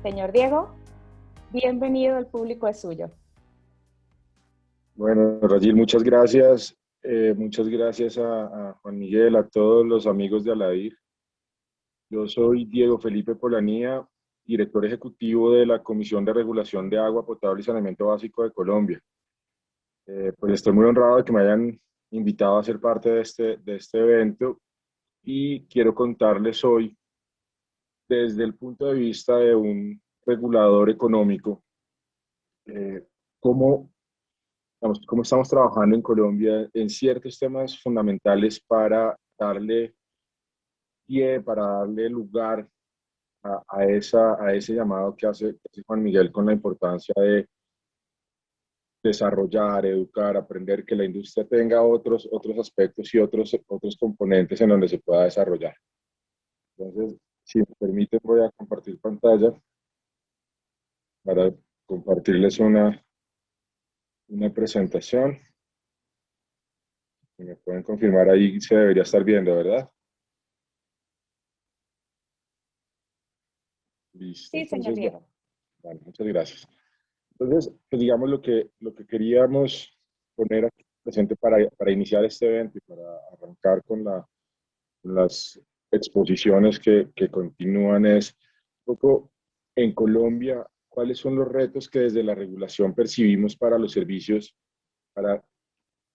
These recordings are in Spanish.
Señor Diego, bienvenido, el público es suyo. Bueno, Rayil, muchas gracias. Muchas gracias a Juan Miguel, a todos los amigos de Aladir. Yo soy Diego Felipe Polanía, director ejecutivo de la Comisión de Regulación de Agua Potable y Saneamiento Básico de Colombia. Pues estoy muy honrado de que me hayan invitado a ser parte de este evento y quiero contarles hoy, desde el punto de vista de un regulador económico, eh, cómo cómo estamos trabajando en Colombia en ciertos temas fundamentales para darle pie, para darle lugar a ese llamado que hace Juan Miguel con la importancia de desarrollar, educar, aprender, que la industria tenga otros aspectos y otros componentes en donde se pueda desarrollar. Entonces, si me permiten, voy a compartir pantalla para compartirles una presentación. Si me pueden confirmar, ahí se debería estar viendo, ¿verdad? Listo, Sí, señor entonces, bueno, Diego. vale, muchas gracias. Entonces, pues digamos lo que queríamos poner aquí presente para iniciar este evento y para arrancar con las exposiciones que continúan es un poco en Colombia, cuáles son los retos que desde la regulación percibimos para los servicios, para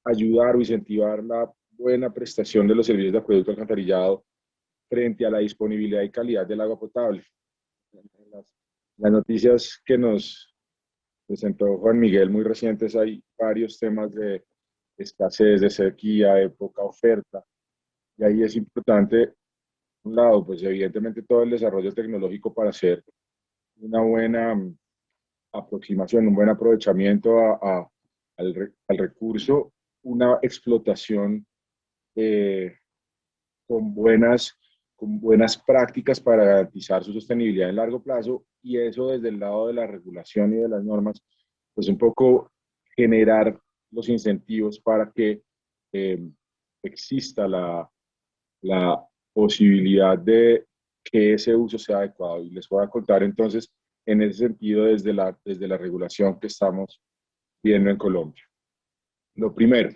ayudar o incentivar la buena prestación de los servicios de acueducto alcantarillado frente a la disponibilidad y calidad del agua potable. Las, las noticias que nos presentó Juan Miguel muy recientes, hay varios temas de escasez, de sequía, de poca oferta, y ahí es importante, por un lado, pues evidentemente todo el desarrollo tecnológico para hacer una buena aproximación, un buen aprovechamiento al recurso, una explotación eh, con buenas prácticas para garantizar su sostenibilidad en largo plazo, y eso desde el lado de la regulación y de las normas, pues un poco generar los incentivos para que eh, exista la posibilidad de que ese uso sea adecuado. Y les voy a contar entonces en ese sentido desde la regulación que estamos viendo en Colombia. Lo primero,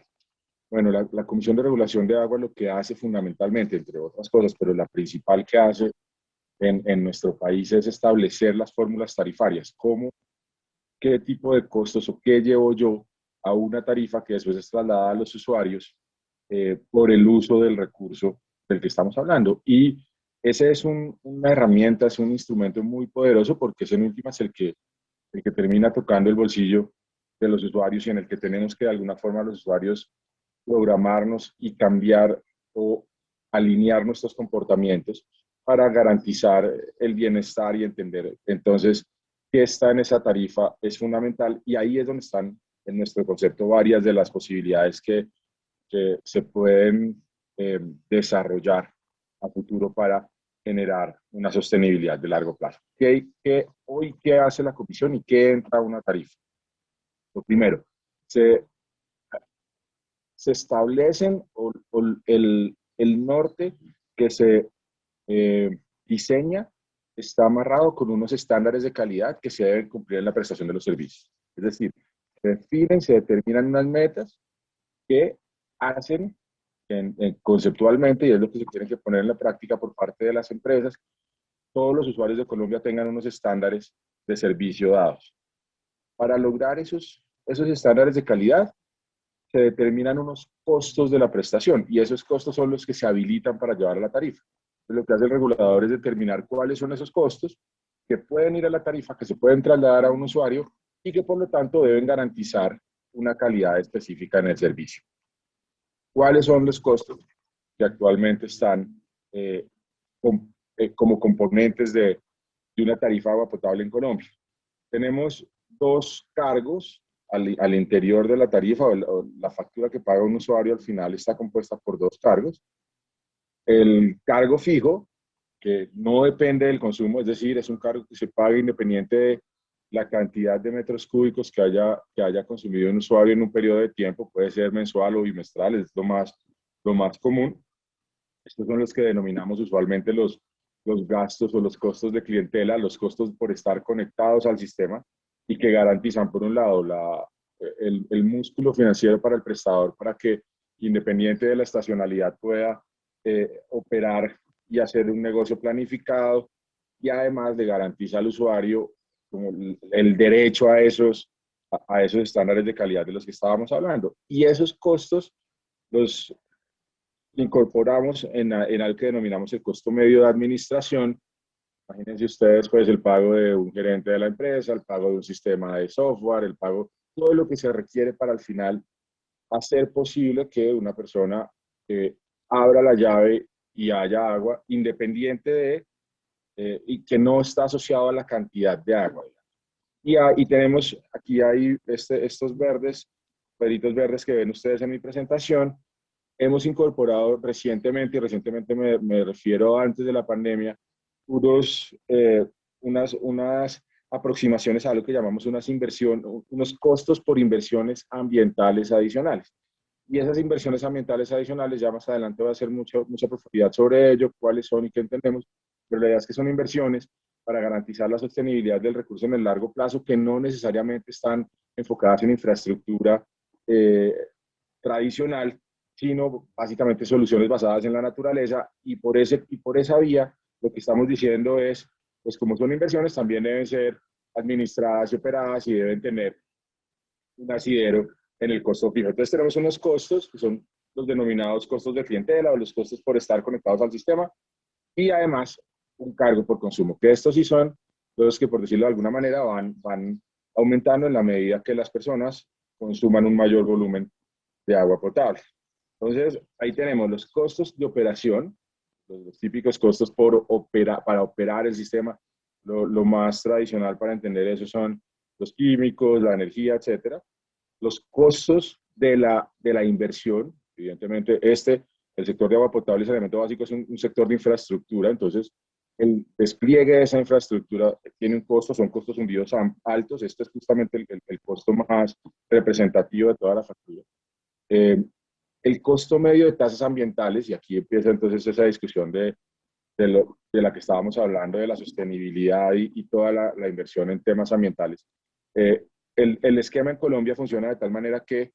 bueno, la Comisión de Regulación de Agua lo que hace fundamentalmente, entre otras cosas, pero la principal que hace en nuestro país es establecer las fórmulas tarifarias, cómo, qué tipo de costos o qué llevo yo a una tarifa que después es trasladada a los usuarios por el uso del recurso del que estamos hablando. Y ese es una herramienta, es un instrumento muy poderoso porque es en últimas el que termina tocando el bolsillo de los usuarios y en el que tenemos que de alguna forma los usuarios programarnos y cambiar o alinear nuestros comportamientos para garantizar el bienestar y entender entonces qué está en esa tarifa es fundamental, y ahí es donde están en nuestro concepto varias de las posibilidades que se pueden desarrollar a futuro para generar una sostenibilidad de largo plazo. ¿Qué hace la comisión y qué entra a una tarifa? Lo primero, se se establecen el norte que se diseña está amarrado con unos estándares de calidad que se deben cumplir en la prestación de los servicios. Es decir, se determinan unas metas que hacen conceptualmente, y es lo que se tiene que poner en la práctica por parte de las empresas, todos los usuarios de Colombia tengan unos estándares de servicio dados. Para lograr esos estándares de calidad, se determinan unos costos de la prestación, y esos costos son los que se habilitan para llevar a la tarifa. Entonces, lo que hace el regulador es determinar cuáles son esos costos que pueden ir a la tarifa, que se pueden trasladar a un usuario y que por lo tanto deben garantizar una calidad específica en el servicio. ¿Cuáles son los costos que actualmente están como componentes de una tarifa de agua potable en Colombia? Tenemos dos cargos al interior de la tarifa, o la factura que paga un usuario al final está compuesta por dos cargos. El cargo fijo, que no depende del consumo, es decir, es un cargo que se paga independiente de la cantidad de metros cúbicos que haya consumido un usuario en un periodo de tiempo, puede ser mensual o bimestral, es lo más común. Estos son los que denominamos usualmente los gastos o los costos de clientela, los costos por estar conectados al sistema y que garantizan, por un lado, el músculo financiero para el prestador para que, independiente de la estacionalidad, pueda operar y hacer un negocio planificado, y además le garantiza al usuario como el derecho a esos estándares de calidad de los que estábamos hablando. Y esos costos los incorporamos en algo que denominamos el costo medio de administración. Imagínense ustedes, pues, el pago de un gerente de la empresa, el pago de un sistema de software, el pago, todo lo que se requiere para al final hacer posible que una persona abra la llave y haya agua, independiente y que no está asociado a la cantidad de agua. Y tenemos, aquí hay estos verdes, cuadritos verdes que ven ustedes en mi presentación. Hemos incorporado recientemente, y recientemente me refiero antes de la pandemia, unas aproximaciones a lo que llamamos unos costos por inversiones ambientales adicionales. Y esas inversiones ambientales adicionales, ya más adelante voy a hacer mucha profundidad sobre ello, cuáles son y qué entendemos, pero la idea es que son inversiones para garantizar la sostenibilidad del recurso en el largo plazo, que no necesariamente están enfocadas en infraestructura eh, tradicional, sino básicamente soluciones basadas en la naturaleza, y por esa vía lo que estamos diciendo es, pues como son inversiones, también deben ser administradas y operadas y deben tener un asidero en el costo fijo. Entonces tenemos unos costos que son los denominados costos de clientela o los costos por estar conectados al sistema, y además un cargo por consumo, que estos sí son los que, por decirlo de alguna manera, van aumentando en la medida que las personas consuman un mayor volumen de agua potable. Entonces, ahí tenemos los costos de operación, los típicos costos para operar el sistema. Lo más tradicional para entender eso son los químicos, la energía, etcétera. Los costos de la inversión, evidentemente, el sector de agua potable y saneamiento básico es un sector de infraestructura, entonces el despliegue de esa infraestructura tiene un costo, son costos hundidos altos. Este es justamente el costo más representativo de toda la factura. Eh, el costo medio de tasas ambientales, y aquí empieza entonces esa discusión de la que estábamos hablando, de la sostenibilidad y toda la inversión en temas ambientales. Eh, el esquema en Colombia funciona de tal manera que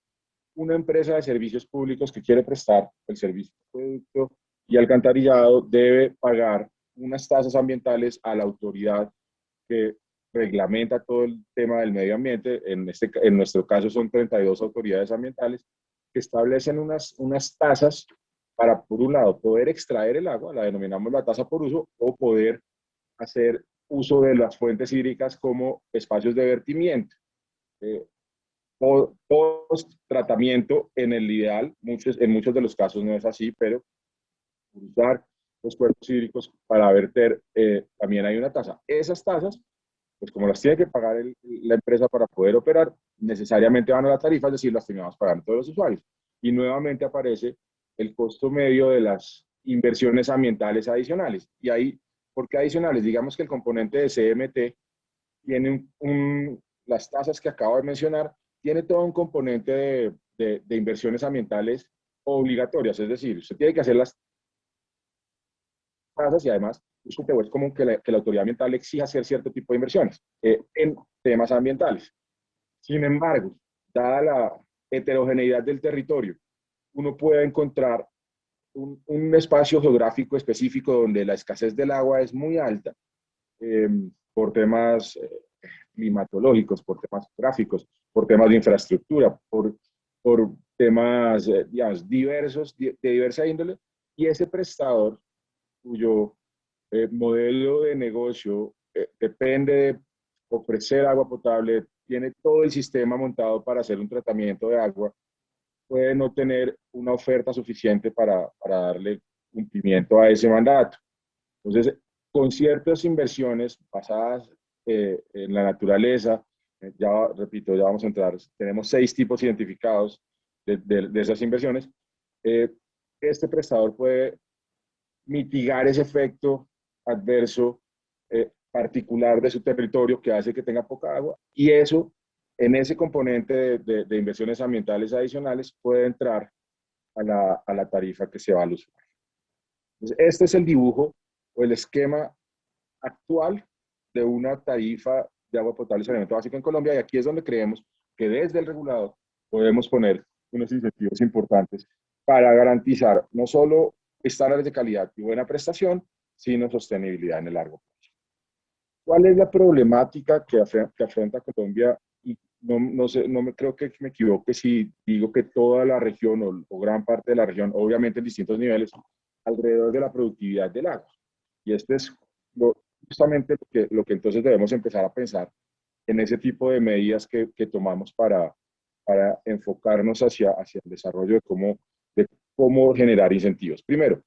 una empresa de servicios públicos que quiere prestar el servicio de producto y alcantarillado debe pagar unas tasas ambientales a la autoridad que reglamenta todo el tema del medio ambiente. En nuestro caso son 32 autoridades ambientales que establecen unas tasas para, por un lado, poder extraer el agua, la denominamos la tasa por uso, o poder hacer uso de las fuentes hídricas como espacios de vertimiento. Eh, Post tratamiento, en el ideal, en muchos de los casos no es así, pero usar los cuerpos hídricos para verter, también hay una tasa. Esas tasas, pues como las tiene que pagar la empresa para poder operar, necesariamente van a la tarifa, es decir, las terminamos pagando todos los usuarios. Y nuevamente aparece el costo medio de las inversiones ambientales adicionales. Y ahí, ¿por qué adicionales? Digamos que el componente de CMT tiene las tasas que acabo de mencionar, tiene todo un componente de inversiones ambientales obligatorias, es decir, usted tiene que hacer las tasas y además es común que la autoridad ambiental exija hacer cierto tipo de inversiones en temas ambientales. Sin embargo, dada la heterogeneidad del territorio, uno puede encontrar un espacio geográfico específico donde la escasez del agua es muy alta, eh, por temas climatológicos, por temas gráficos, por temas de infraestructura, por temas, digamos, diversos, de diversa índole, y ese prestador cuyo modelo de negocio depende de ofrecer agua potable, tiene todo el sistema montado para hacer un tratamiento de agua, puede no tener una oferta suficiente para darle cumplimiento a ese mandato. Entonces, con ciertas inversiones basadas en la naturaleza, ya repito, ya vamos a entrar, tenemos 6 tipos identificados de esas inversiones, eh, este prestador puede mitigar ese efecto adverso particular de su territorio que hace que tenga poca agua, y eso, en ese componente de inversiones ambientales adicionales, puede entrar a la tarifa que se va al usuario. Entonces, este es el dibujo o el esquema actual de una tarifa de agua potable y saneamiento básico en Colombia, y aquí es donde creemos que desde el regulador podemos poner unos incentivos importantes para garantizar no solo estándares de calidad y buena prestación, sino sostenibilidad en el largo plazo. ¿Cuál es la problemática que afronta Colombia? Y no sé, no me creo que me equivoque si digo que toda la región o gran parte de la región, obviamente en distintos niveles, alrededor de la productividad del agua. Y este es justamente lo que entonces debemos empezar a pensar en ese tipo de medidas que tomamos para enfocarnos hacia el desarrollo de cómo generar incentivos. Primero,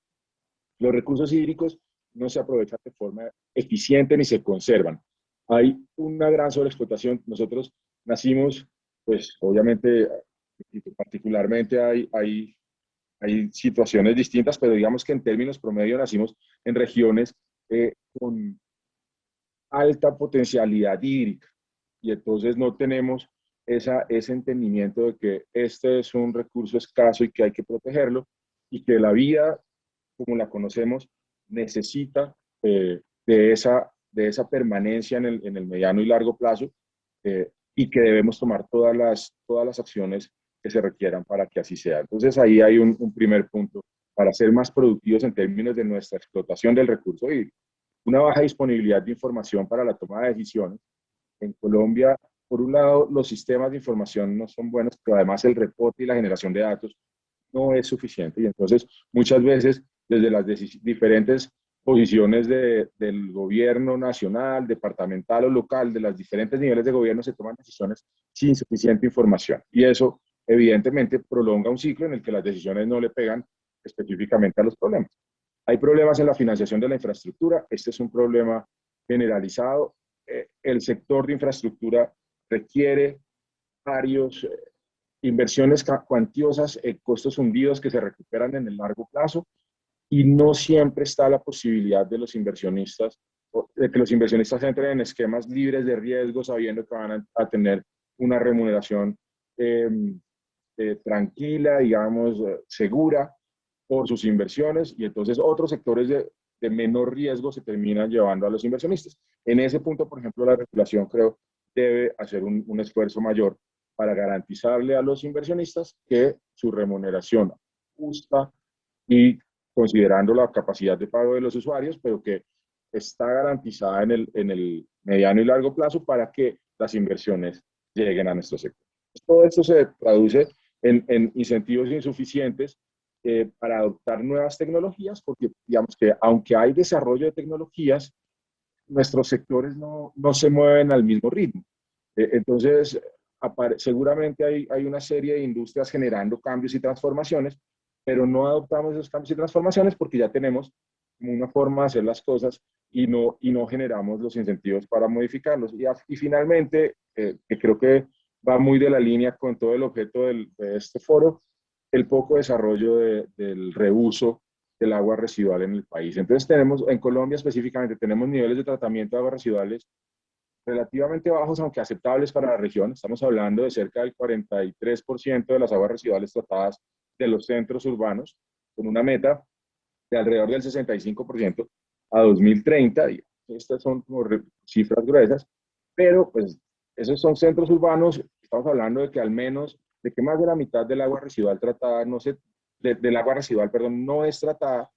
los recursos hídricos no se aprovechan de forma eficiente ni se conservan. Hay una gran sobreexplotación. Nosotros nacimos, pues obviamente, particularmente hay situaciones distintas, pero digamos que en términos promedio nacimos en regiones con alta potencialidad hídrica y entonces no tenemos ese entendimiento de que este es un recurso escaso y que hay que protegerlo y que la vida como la conocemos necesita de esa permanencia en el mediano y largo plazo y que debemos tomar todas las acciones que se requieran para que así sea. Entonces ahí hay un primer punto para ser más productivos en términos de nuestra explotación del recurso hídrico. Una baja disponibilidad de información para la toma de decisiones. En Colombia, por un lado, los sistemas de información no son buenos, pero además el reporte y la generación de datos no es suficiente. Y entonces, muchas veces, desde las diferentes posiciones del gobierno nacional, departamental o local, de los diferentes niveles de gobierno, se toman decisiones sin suficiente información. Y eso, evidentemente, prolonga un ciclo en el que las decisiones no le pegan específicamente a los problemas. Hay problemas en la financiación de la infraestructura. Este es un problema generalizado. El sector de infraestructura requiere varios inversiones cuantiosas, costos hundidos que se recuperan en el largo plazo y no siempre está la posibilidad de que los inversionistas entren en esquemas libres de riesgo sabiendo que van a tener una remuneración eh, tranquila, digamos, segura por sus inversiones y entonces otros sectores de menor riesgo se terminan llevando a los inversionistas. En ese punto, por ejemplo, la regulación creo debe hacer un esfuerzo mayor para garantizarle a los inversionistas que su remuneración justa y considerando la capacidad de pago de los usuarios, pero que está garantizada en el mediano y largo plazo para que las inversiones lleguen a nuestro sector. Todo esto se traduce en incentivos insuficientes para adoptar nuevas tecnologías, porque digamos que aunque hay desarrollo de tecnologías, nuestros sectores no se mueven al mismo ritmo. Entonces, seguramente hay una serie de industrias generando cambios y transformaciones, pero no adoptamos esos cambios y transformaciones porque ya tenemos como una forma de hacer las cosas y no generamos los incentivos para modificarlos. Y finalmente, que creo que va muy de la línea con todo el objeto de este foro, el poco desarrollo del reuso del agua residual en el país. Entonces en Colombia específicamente, tenemos niveles de tratamiento de aguas residuales relativamente bajos, aunque aceptables para la región. Estamos hablando de cerca del 43% de las aguas residuales tratadas de los centros urbanos, con una meta de alrededor del 65% a 2030. Y estas son como cifras gruesas, pero pues esos son centros urbanos. Estamos hablando de que al menos, de que más de la mitad del agua residual tratada, del agua residual, perdón, no es tratada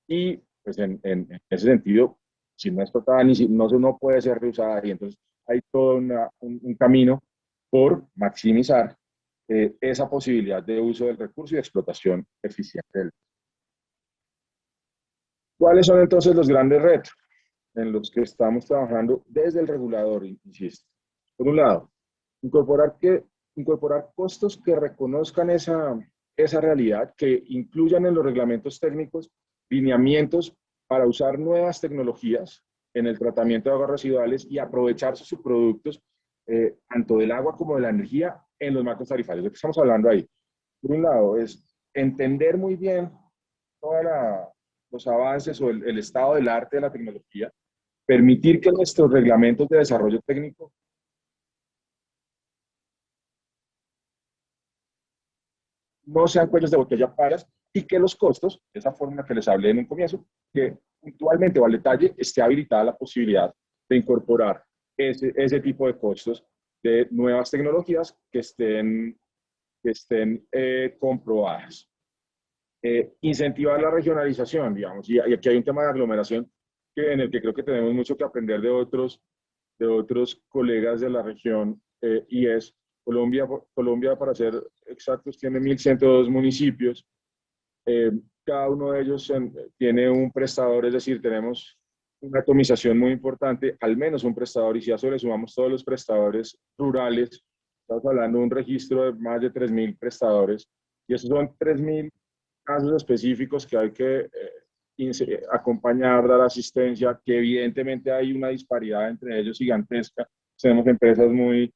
y pues en ese sentido, si no es tratada, no puede ser reusada y entonces hay todo un camino por maximizar esa posibilidad de uso del recurso y de explotación eficiente del. ¿Cuáles son entonces los grandes retos en los que estamos trabajando desde el regulador, insisto? Por un lado, incorporar costos que reconozcan esa realidad, que incluyan en los reglamentos técnicos lineamientos para usar nuevas tecnologías en el tratamiento de aguas residuales y aprovechar sus subproductos, tanto del agua como de la energía, en los marcos tarifarios. ¿De qué estamos hablando ahí? Por un lado, es entender muy bien todos los avances o el estado del arte de la tecnología, permitir que nuestros reglamentos de desarrollo técnico no sean cuellos de botella paras y que los costos, esa fórmula que les hablé en un comienzo, que puntualmente o al detalle esté habilitada la posibilidad de incorporar ese tipo de costos de nuevas tecnologías que estén comprobadas. Incentivar la regionalización, digamos, y aquí hay un tema de aglomeración en el que creo que tenemos mucho que aprender de otros colegas de la región, y es Colombia, para ser exactos, tiene 1.102 municipios. Cada uno de ellos tiene un prestador, es decir, tenemos una atomización muy importante, al menos un prestador, y si a eso le sumamos todos los prestadores rurales, estamos hablando de un registro de más de 3.000 prestadores, y esos son 3.000 casos específicos que hay que acompañar, dar asistencia, que evidentemente hay una disparidad entre ellos gigantesca. Tenemos empresas muy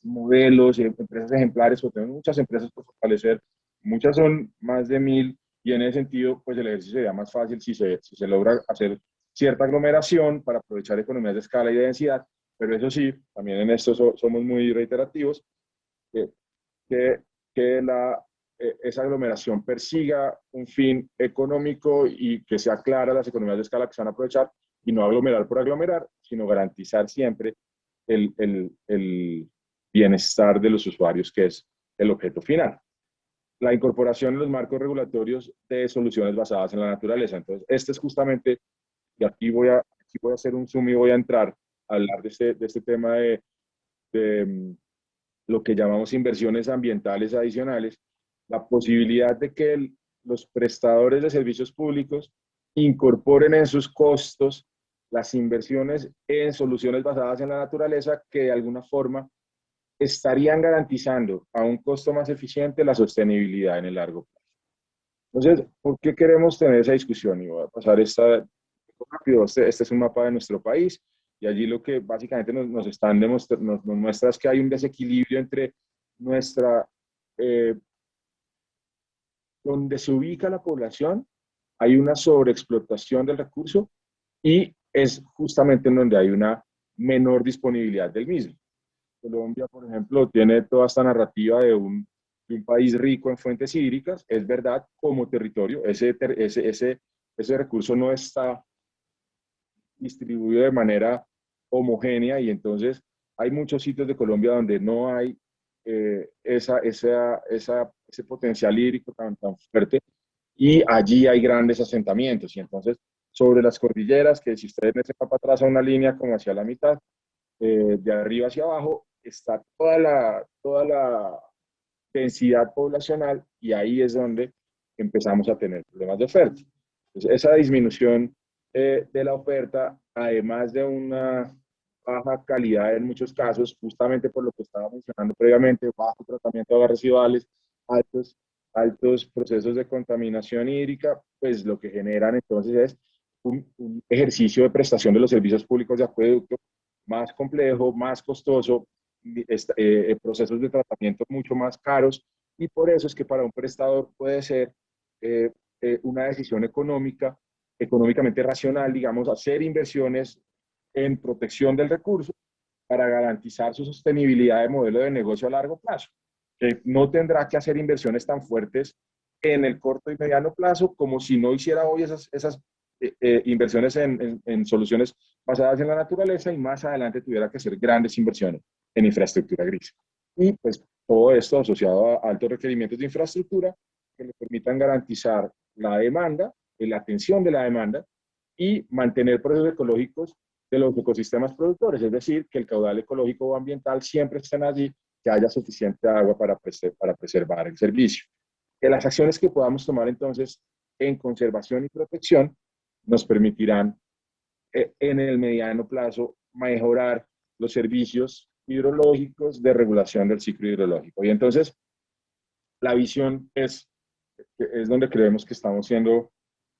modelos y empresas ejemplares, o tenemos muchas empresas por fortalecer, muchas son más de 1.000, y en ese sentido, pues el ejercicio sería más fácil si se logra hacer cierta aglomeración para aprovechar economías de escala y de densidad, pero eso sí, también en esto somos muy reiterativos, que, que, que esa aglomeración persiga un fin económico y que sea clara las economías de escala que se van a aprovechar, y no aglomerar por aglomerar, sino garantizar siempre el bienestar de los usuarios, que es el objeto final. La incorporación en los marcos regulatorios de soluciones basadas en la naturaleza. Entonces, este es justamente, y aquí voy a hacer un zoom y voy a entrar a hablar de este tema de lo que llamamos inversiones ambientales adicionales, la posibilidad de que los prestadores de servicios públicos incorporen en sus costos las inversiones en soluciones basadas en la naturaleza, que de alguna forma estarían garantizando a un costo más eficiente la sostenibilidad en el largo plazo. Entonces, ¿por qué queremos tener esa discusión? Y voy a pasar rápido. Este es un mapa de nuestro país, y allí lo que básicamente nos muestra es que hay un desequilibrio entre nuestra, eh, donde se ubica la población, hay una sobreexplotación del recurso, y es justamente en donde hay una menor disponibilidad del mismo. Colombia, por ejemplo, tiene toda esta narrativa de un país rico en fuentes hídricas. Es verdad, como territorio, ese recurso no está distribuido de manera homogénea, y entonces hay muchos sitios de Colombia donde no hay ese potencial hídrico tan fuerte, y allí hay grandes asentamientos. Y entonces, sobre las cordilleras, que si ustedes se van para atrás a una línea como hacia la mitad, de arriba hacia abajo, está toda la densidad poblacional, y ahí es donde empezamos a tener problemas de oferta. Entonces, esa disminución de la oferta, además de una baja calidad en muchos casos, justamente por lo que estaba mencionando previamente, bajo tratamiento de aguas residuales, altos procesos de contaminación hídrica, pues lo que generan entonces es un ejercicio de prestación de los servicios públicos de acueducto más complejo, más costoso, procesos de tratamiento mucho más caros, y por eso es que para un prestador puede ser una decisión económicamente racional, digamos, hacer inversiones en protección del recurso para garantizar su sostenibilidad de modelo de negocio a largo plazo, que no tendrá que hacer inversiones tan fuertes en el corto y mediano plazo como si no hiciera hoy esas inversiones en soluciones basadas en la naturaleza, y más adelante tuviera que hacer grandes inversiones en infraestructura gris. Y pues todo esto asociado a altos requerimientos de infraestructura que le permitan garantizar la demanda, la atención de la demanda, y mantener procesos ecológicos de los ecosistemas productores, es decir, que el caudal ecológico o ambiental siempre estén allí, que haya suficiente agua para preservar el servicio. Que las acciones que podamos tomar entonces en conservación y protección nos permitirán en el mediano plazo mejorar los servicios hidrológicos de regulación del ciclo hidrológico. Y entonces la visión es donde creemos que estamos siendo,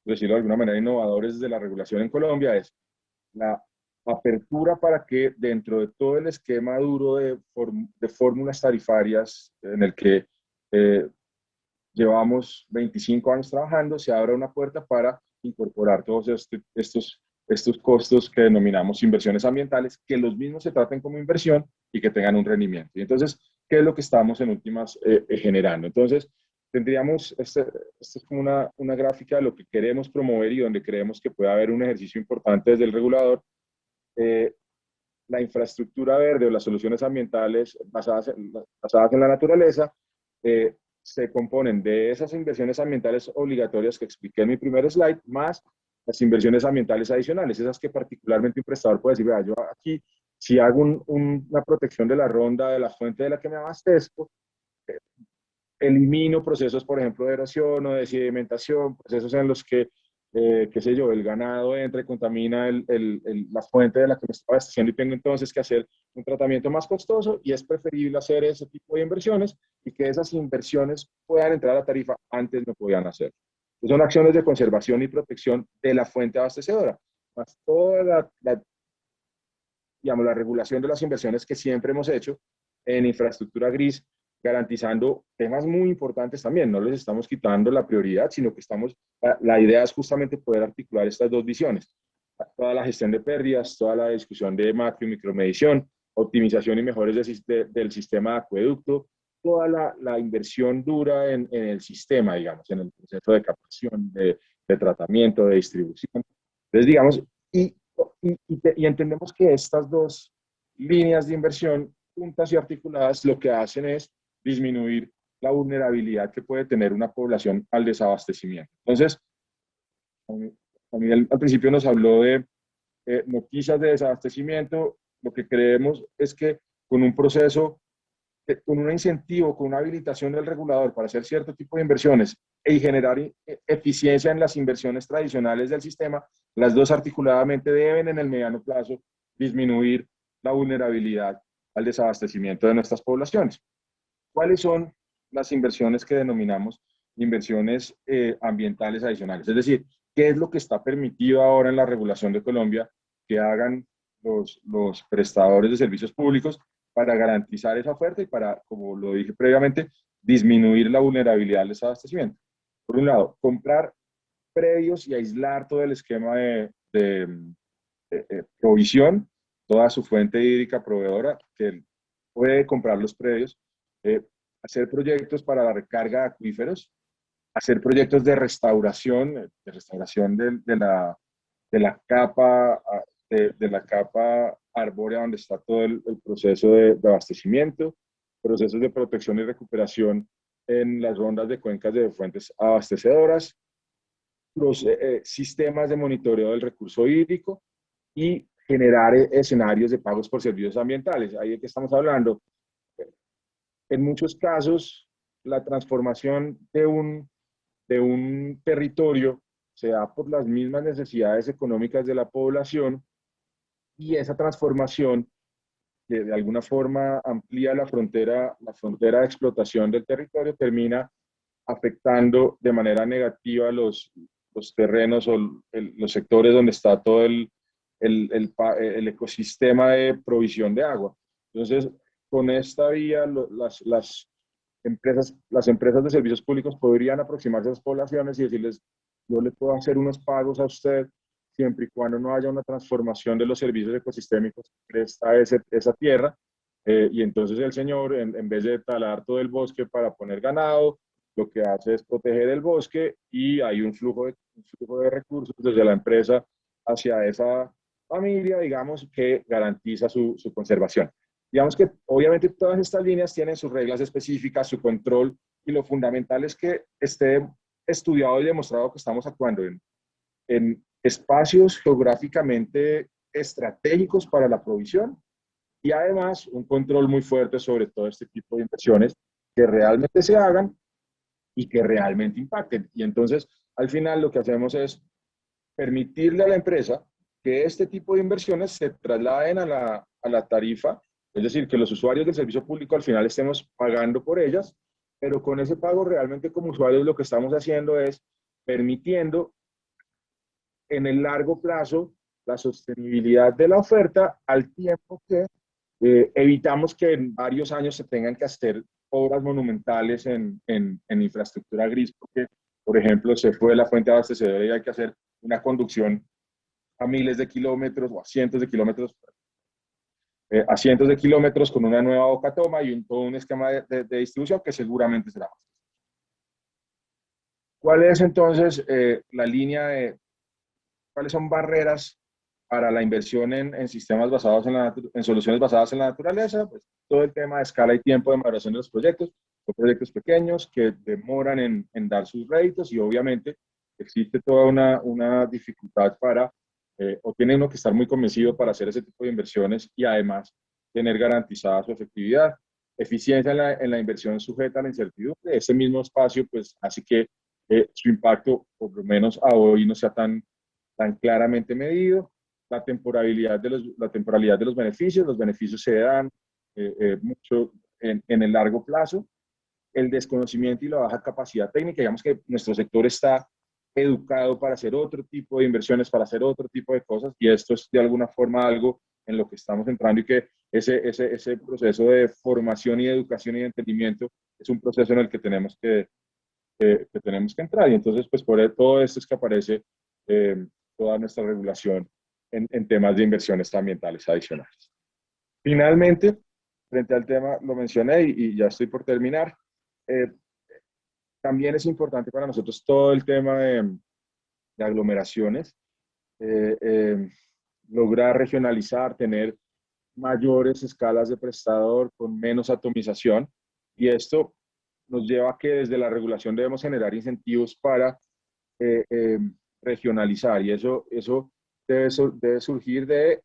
por decirlo de alguna manera, innovadores de la regulación en Colombia, es la apertura para que dentro de todo el esquema duro de fórmulas tarifarias en el que llevamos 25 años trabajando, se abra una puerta para incorporar todos estos costos que denominamos inversiones ambientales, que los mismos se traten como inversión y que tengan un rendimiento. Y entonces, ¿qué es lo que estamos en últimas generando? Entonces, tendríamos, esta es como una gráfica de lo que queremos promover y donde creemos que puede haber un ejercicio importante desde el regulador. Eh, la infraestructura verde o las soluciones ambientales basadas en la naturaleza se componen de esas inversiones ambientales obligatorias que expliqué en mi primer slide, más las inversiones ambientales adicionales, esas que particularmente un prestador puede decir, vea, yo aquí, si hago una protección de la ronda, de la fuente de la que me abastezco, elimino procesos, por ejemplo, de erosión o de sedimentación, procesos en los que, qué sé yo, el ganado entra y contamina la fuente de la que me estaba abasteciendo y tengo entonces que hacer un tratamiento más costoso y es preferible hacer ese tipo de inversiones y que esas inversiones puedan entrar a la tarifa antes no podían hacer. Son acciones de conservación y protección de la fuente abastecedora, más toda digamos, la regulación de las inversiones que siempre hemos hecho en infraestructura gris, garantizando temas muy importantes también. No les estamos quitando la prioridad, sino que la idea es justamente poder articular estas dos visiones. Toda la gestión de pérdidas, toda la discusión de macro y micromedición, optimización y mejores del sistema de acueducto, toda la inversión dura en el sistema, digamos, en el proceso de captación, de tratamiento, de distribución. Entonces, digamos, y entendemos que estas dos líneas de inversión juntas y articuladas lo que hacen es disminuir la vulnerabilidad que puede tener una población al desabastecimiento. Entonces, a mí al principio nos habló de noticias de desabastecimiento. Lo que creemos es que con un proceso, con un incentivo, con una habilitación del regulador para hacer cierto tipo de inversiones y generar eficiencia en las inversiones tradicionales del sistema, las dos articuladamente deben en el mediano plazo disminuir la vulnerabilidad al desabastecimiento de nuestras poblaciones. ¿Cuáles son las inversiones que denominamos inversiones ambientales adicionales? Es decir, ¿qué es lo que está permitido ahora en la regulación de Colombia que hagan los prestadores de servicios públicos para garantizar esa oferta y para, como lo dije previamente, disminuir la vulnerabilidad al desabastecimiento? Por un lado, comprar predios y aislar todo el esquema de provisión, toda su fuente hídrica proveedora, que puede comprar los predios, eh, hacer proyectos para la recarga de acuíferos, hacer proyectos de restauración de la capa, de la capa arbórea donde está todo el proceso de abastecimiento, procesos de protección y recuperación en las rondas de cuencas de fuentes abastecedoras, los sistemas de monitoreo del recurso hídrico y generar escenarios de pagos por servicios ambientales. Ahí de qué estamos hablando. En muchos casos, la transformación de un territorio se da por las mismas necesidades económicas de la población y esa transformación que de alguna forma amplía la frontera de explotación del territorio termina afectando de manera negativa los terrenos o los sectores donde está todo el ecosistema de provisión de agua. Entonces, con esta vía, las empresas de servicios públicos podrían aproximarse a las poblaciones y decirles, yo le puedo hacer unos pagos a usted siempre y cuando no haya una transformación de los servicios ecosistémicos que presta esa tierra. Y entonces el señor, en vez de talar todo el bosque para poner ganado, lo que hace es proteger el bosque y hay un flujo de recursos desde la empresa hacia esa familia, digamos, que garantiza su conservación. Digamos que obviamente todas estas líneas tienen sus reglas específicas, su control, y lo fundamental es que esté estudiado y demostrado que estamos actuando en espacios geográficamente estratégicos para la provisión y además un control muy fuerte sobre todo este tipo de inversiones que realmente se hagan y que realmente impacten. Y entonces, al final, lo que hacemos es permitirle a la empresa que este tipo de inversiones se trasladen a la tarifa, es decir, que los usuarios del servicio público al final estemos pagando por ellas, pero con ese pago realmente como usuarios lo que estamos haciendo es permitiendo en el largo plazo la sostenibilidad de la oferta al tiempo que evitamos que en varios años se tengan que hacer obras monumentales en infraestructura gris, porque, por ejemplo, se fue la fuente abastecedora y hay que hacer una conducción a miles de kilómetros o a cientos de kilómetros con una nueva boca toma y todo un esquema de distribución que seguramente será más. ¿Cuál es entonces la línea de cuáles son barreras para la inversión en sistemas basados en soluciones basadas en la naturaleza? Pues todo el tema de escala y tiempo de maduración de los proyectos. Son proyectos pequeños que demoran en dar sus réditos y obviamente existe toda una dificultad para, o tiene uno que estar muy convencido para hacer ese tipo de inversiones y además tener garantizada su efectividad. Eficiencia en la inversión sujeta a la incertidumbre. Ese mismo espacio pues hace que su impacto, por lo menos a hoy, no sea tan claramente medido. La temporalidad de los beneficios se dan mucho en el largo plazo. El desconocimiento y la baja capacidad técnica, digamos que nuestro sector está educado para hacer otro tipo de inversiones, para hacer otro tipo de cosas, y esto es de alguna forma algo en lo que estamos entrando y que ese proceso de formación y de educación y de entendimiento es un proceso en el que tenemos que entrar. Y entonces, pues por todo esto es que aparece toda nuestra regulación en temas de inversiones ambientales adicionales. Finalmente, frente al tema, lo mencioné y ya estoy por terminar, eh, también es importante para nosotros todo el tema de aglomeraciones, eh, eh, lograr regionalizar, tener mayores escalas de prestador con menos atomización, y esto nos lleva a que desde la regulación debemos generar incentivos para eh, eh, regionalizar, y eso debe surgir de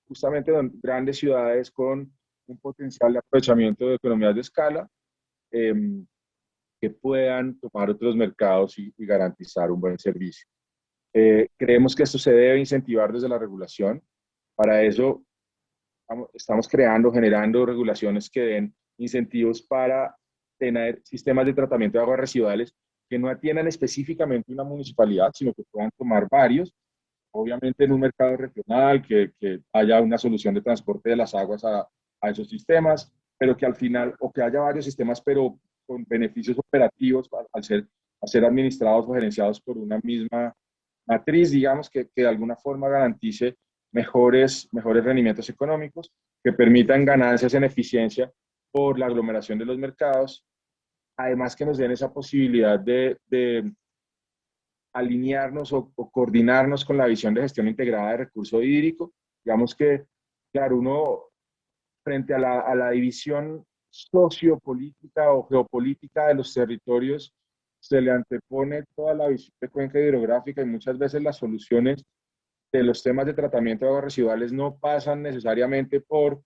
justamente grandes ciudades con un potencial de aprovechamiento de economías de escala eh, que puedan tomar otros mercados y garantizar un buen servicio. Creemos que esto se debe incentivar desde la regulación. Para eso estamos generando regulaciones que den incentivos para tener sistemas de tratamiento de aguas residuales que no atiendan específicamente una municipalidad, sino que puedan tomar varios, obviamente en un mercado regional, que haya una solución de transporte de las aguas a esos sistemas, pero que al final, o que haya varios sistemas, pero con beneficios operativos al ser administrados o gerenciados por una misma matriz, digamos, que de alguna forma garantice mejores rendimientos económicos, que permitan ganancias en eficiencia por la aglomeración de los mercados, además que nos den esa posibilidad de alinearnos o coordinarnos con la visión de gestión integrada de recurso hídrico. Digamos que, claro, uno frente a la división sociopolítica o geopolítica de los territorios, se le antepone toda la visión de cuenca hidrográfica y muchas veces las soluciones de los temas de tratamiento de aguas residuales no pasan necesariamente por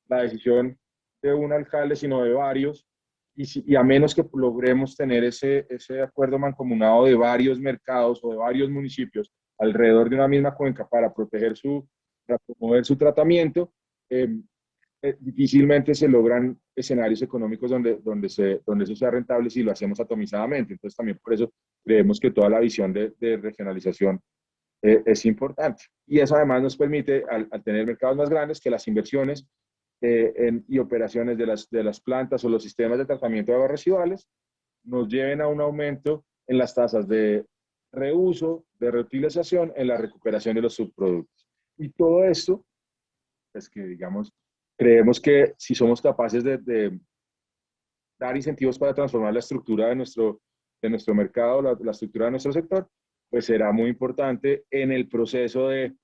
la decisión de un alcalde, sino de varios, y a menos que logremos tener ese acuerdo mancomunado de varios mercados o de varios municipios alrededor de una misma cuenca para promover su tratamiento, eh, difícilmente se logran escenarios económicos donde eso sea rentable si lo hacemos atomizadamente. Entonces también por eso creemos que toda la visión de regionalización es importante. Y eso además nos permite, al tener mercados más grandes, que las inversiones y operaciones de las plantas o los sistemas de tratamiento de aguas residuales nos lleven a un aumento en las tasas de reuso, de reutilización, en la recuperación de los subproductos. Y todo esto, pues que digamos, creemos que si somos capaces de dar incentivos para transformar la estructura de nuestro mercado, la estructura de nuestro sector, pues será muy importante en el proceso de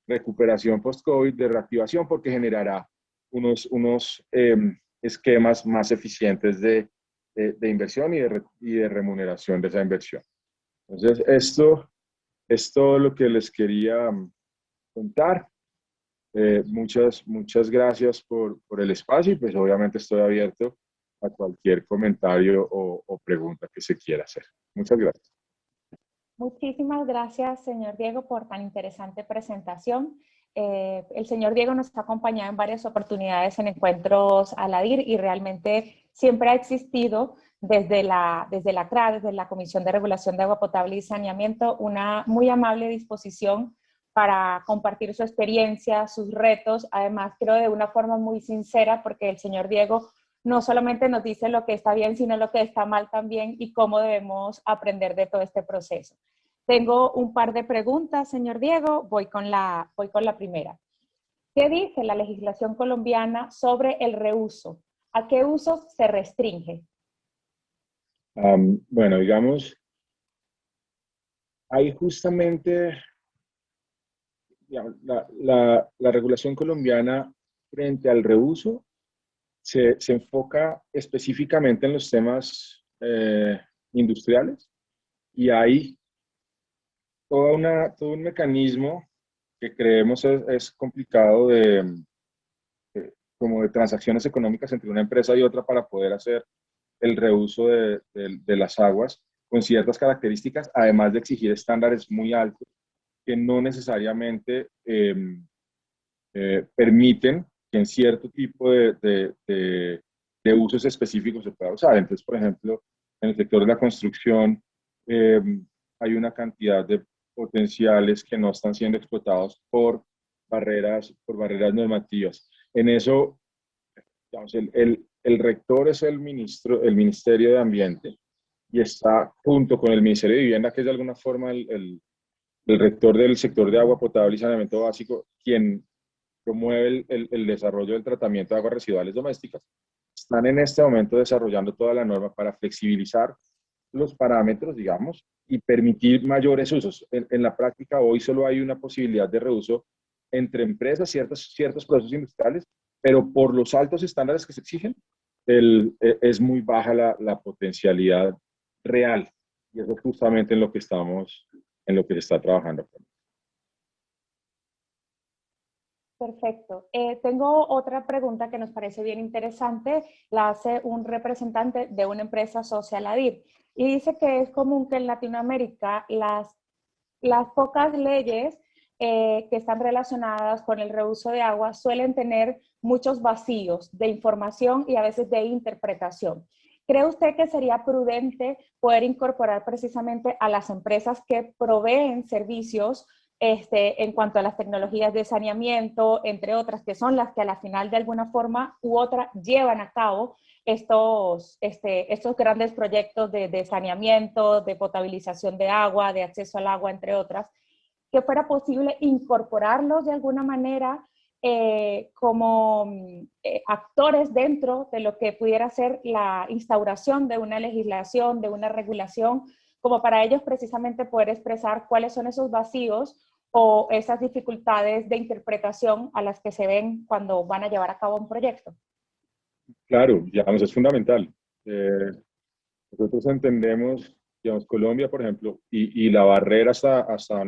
recuperación post-COVID, de reactivación, porque generará unos esquemas más eficientes de inversión y de remuneración de esa inversión. Entonces, esto es todo lo que les quería contar. Muchas gracias por el espacio y pues obviamente estoy abierto a cualquier comentario o pregunta que se quiera hacer. Muchas gracias. Muchísimas gracias, señor Diego, por tan interesante presentación. El señor Diego nos ha acompañado en varias oportunidades en encuentros al ADIR y realmente siempre ha existido desde la CRA, desde la Comisión de Regulación de Agua Potable y Saneamiento, una muy amable disposición para compartir su experiencia, sus retos, además creo de una forma muy sincera, porque el señor Diego no solamente nos dice lo que está bien, sino lo que está mal también y cómo debemos aprender de todo este proceso. Tengo un par de preguntas, señor Diego. Voy con la primera. ¿Qué dice la legislación colombiana sobre el reuso? ¿A qué usos se restringe? Bueno, digamos, Hay justamente, digamos, la regulación colombiana frente al reuso se enfoca específicamente en los temas industriales y hay todo un mecanismo que creemos es complicado como de transacciones económicas entre una empresa y otra para poder hacer el reuso de las aguas con ciertas características, además de exigir estándares muy altos que no necesariamente permiten que en cierto tipo de usos específicos se pueda usar. Entonces, por ejemplo, en el sector de la construcción eh, hay una cantidad de potenciales que no están siendo explotados por barreras normativas. En eso, digamos, el rector es el Ministerio de Ambiente y está junto con el Ministerio de Vivienda, que es de alguna forma el rector del sector de agua potable y saneamiento básico, quien promueve el desarrollo del tratamiento de aguas residuales domésticas. Están en este momento desarrollando toda la norma para flexibilizar los parámetros, digamos, y permitir mayores usos. En la práctica, hoy solo hay una posibilidad de reuso entre empresas, ciertos procesos industriales, pero por los altos estándares que se exigen, es muy baja la potencialidad real. Y eso es justamente en lo que se está trabajando. Perfecto. Tengo otra pregunta que nos parece bien interesante. La hace un representante de una empresa social ADIR y dice que es común que en Latinoamérica las pocas leyes que están relacionadas con el reuso de agua suelen tener muchos vacíos de información y a veces de interpretación. ¿Cree usted que sería prudente poder incorporar precisamente a las empresas que proveen servicios en cuanto a las tecnologías de saneamiento, entre otras, que son las que a la final de alguna forma u otra llevan a cabo estos grandes proyectos de saneamiento, de potabilización de agua, de acceso al agua, entre otras, que fuera posible incorporarlos de alguna manera como actores dentro de lo que pudiera ser la instauración de una legislación, de una regulación, como para ellos precisamente poder expresar cuáles son esos vacíos o esas dificultades de interpretación a las que se ven cuando van a llevar a cabo un proyecto. Claro, digamos, es fundamental. Eh, Nosotros entendemos, digamos, Colombia, por ejemplo, y la barrera hasta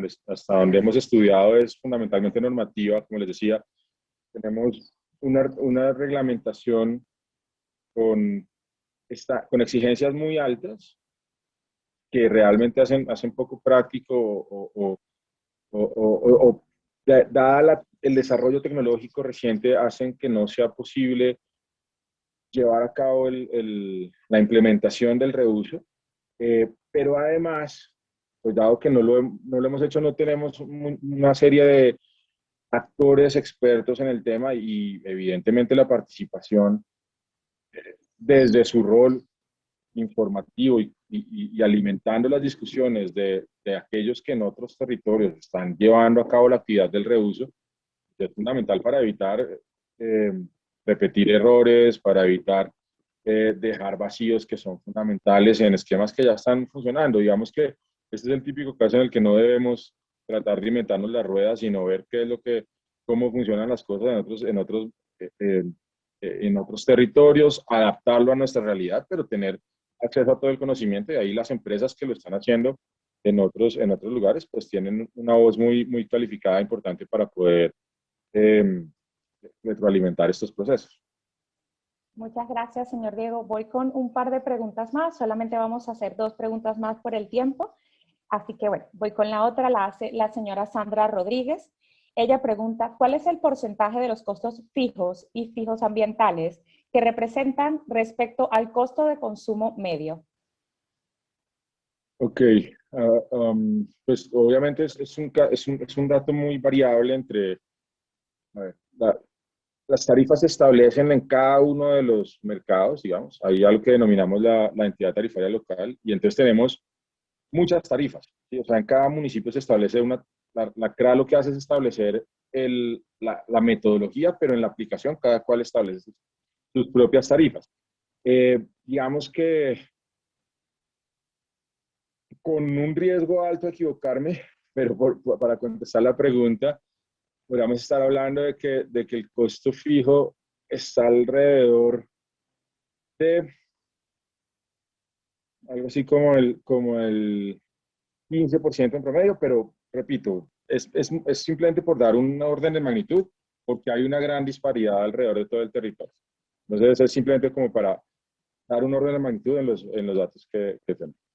donde hemos estudiado es fundamentalmente normativa, como les decía, tenemos una reglamentación con, con exigencias muy altas que realmente hacen poco práctico dada el desarrollo tecnológico reciente, hacen que no sea posible llevar a cabo la implementación del reuso, pero además, pues dado que no lo hemos hecho, no tenemos una serie de actores expertos en el tema y evidentemente la participación desde su rol informativo y alimentando las discusiones de aquellos que en otros territorios están llevando a cabo la actividad del reuso, es fundamental para evitar eh, repetir errores, para evitar dejar vacíos que son fundamentales en esquemas que ya están funcionando. Digamos que este es el típico caso en el que no debemos tratar de inventarnos las ruedas, sino ver qué es cómo funcionan las cosas eh, eh, en otros territorios, adaptarlo a nuestra realidad, pero tener acceso a todo el conocimiento y ahí las empresas que lo están haciendo en otros lugares, pues tienen una voz muy calificada, importante para poder eh, retroalimentar estos procesos. Muchas gracias, señor Diego. Voy con un par de preguntas más. Solamente vamos a hacer 2 preguntas más por el tiempo. Así que bueno, voy con la otra, la hace la señora Sandra Rodríguez. Ella pregunta, ¿cuál es el porcentaje de los costos fijos y fijos ambientales que representan respecto al costo de consumo medio? Ok, pues obviamente es un dato muy variable entre, a ver, las tarifas se establecen en cada uno de los mercados, digamos, hay algo que denominamos la entidad tarifaria local y entonces tenemos muchas tarifas, ¿sí? O sea, en cada municipio se establece la CRA lo que hace es establecer la metodología, pero en la aplicación cada cual establece sus propias tarifas. Digamos que con un riesgo alto de equivocarme, pero para contestar la pregunta, podríamos estar hablando de que el costo fijo está alrededor de algo así como el 15% en promedio, pero repito, es simplemente por dar un orden de magnitud, porque hay una gran disparidad alrededor de todo el territorio. Entonces, es simplemente como para dar un orden de magnitud en los datos que tenemos.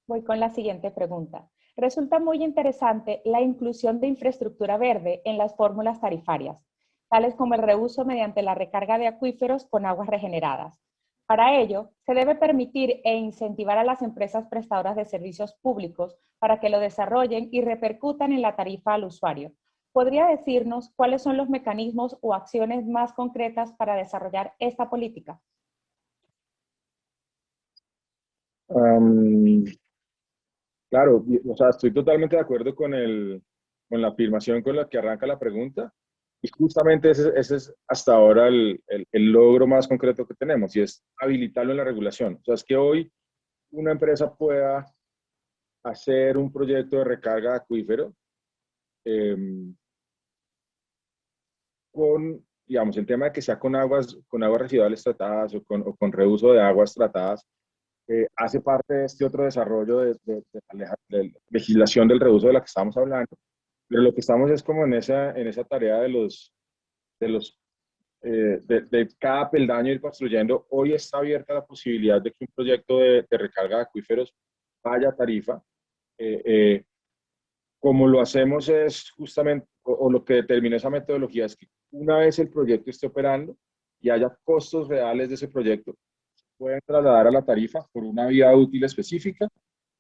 Voy con la siguiente pregunta. Resulta muy interesante la inclusión de infraestructura verde en las fórmulas tarifarias, tales como el reuso mediante la recarga de acuíferos con aguas regeneradas. Para ello, se debe permitir e incentivar a las empresas prestadoras de servicios públicos para que lo desarrollen y repercutan en la tarifa al usuario. ¿Podría decirnos cuáles son los mecanismos o acciones más concretas para desarrollar esta política? Um, claro, o sea, estoy totalmente de acuerdo con la afirmación con la que arranca la pregunta. Y justamente ese es hasta ahora el logro más concreto que tenemos, y es habilitarlo en la regulación. O sea, es que hoy una empresa pueda hacer un proyecto de recarga de acuífero eh, con, digamos, el tema de que sea con aguas residuales tratadas o con reuso de aguas tratadas, hace parte de este otro desarrollo de legislación del reuso de la que estamos hablando. Pero lo que estamos es como en esa tarea de cada peldaño ir construyendo. Hoy está abierta la posibilidad de que un proyecto de recarga de acuíferos vaya a tarifa. Eh, eh, como lo hacemos es justamente, o lo que determina esa metodología es que una vez el proyecto esté operando y haya costos reales de ese proyecto, pueden trasladar a la tarifa por una vía útil específica,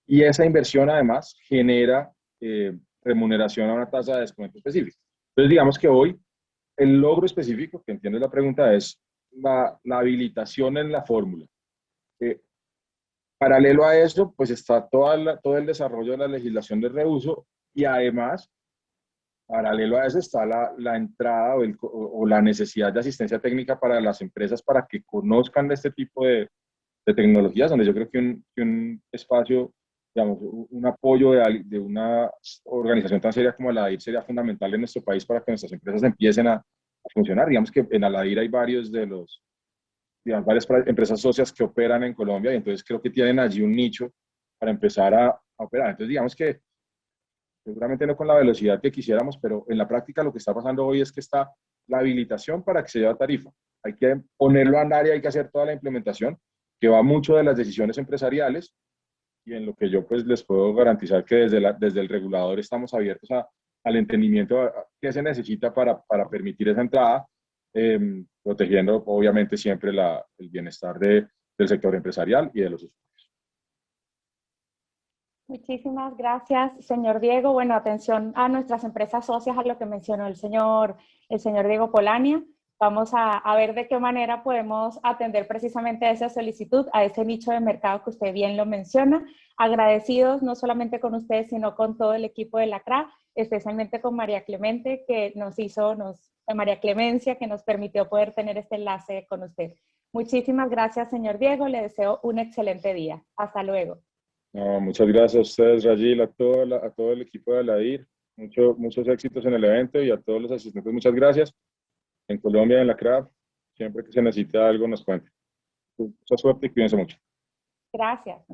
y esa inversión además genera remuneración a una tasa de descuento específica. Entonces, digamos que hoy el logro específico, que entiendes la pregunta, es la habilitación en la fórmula. Eh, Paralelo a eso, pues está todo el desarrollo de la legislación de reuso, y además, paralelo a eso, está la entrada o la necesidad de asistencia técnica para las empresas para que conozcan de este tipo de tecnologías, donde yo creo que un espacio, digamos, un apoyo de una organización tan seria como Aladir sería fundamental en nuestro país para que nuestras empresas empiecen a funcionar. Digamos que en Aladir hay digamos, varias empresas socias que operan en Colombia, y entonces creo que tienen allí un nicho para empezar a operar. Entonces, digamos que seguramente no con la velocidad que quisiéramos, pero en la práctica lo que está pasando hoy es que está la habilitación para que se lleve a tarifa. Hay que ponerlo a andar y hay que hacer toda la implementación, que va mucho de las decisiones empresariales, y en lo que yo pues les puedo garantizar que desde el regulador estamos abiertos al entendimiento que se necesita para permitir esa entrada, protegiendo obviamente siempre el bienestar del sector empresarial y de los usuarios. Muchísimas gracias, señor Diego. Bueno, atención a nuestras empresas socias, a lo que mencionó el señor Diego Polania. Vamos a ver de qué manera podemos atender precisamente esa solicitud, a ese nicho de mercado que usted bien lo menciona. Agradecidos no solamente con ustedes, sino con todo el equipo de la CRA, especialmente con María Clemente, María Clemencia, que nos permitió poder tener este enlace con usted. Muchísimas gracias, señor Diego. Le deseo un excelente día. Hasta luego. No, muchas gracias a ustedes, Rayil, a todo el equipo de Aladir. Muchos éxitos en el evento, y a todos los asistentes, muchas gracias. En Colombia, en la CRAF, siempre que se necesita algo, nos cuenten. Mucha suerte y cuídense mucho. Gracias.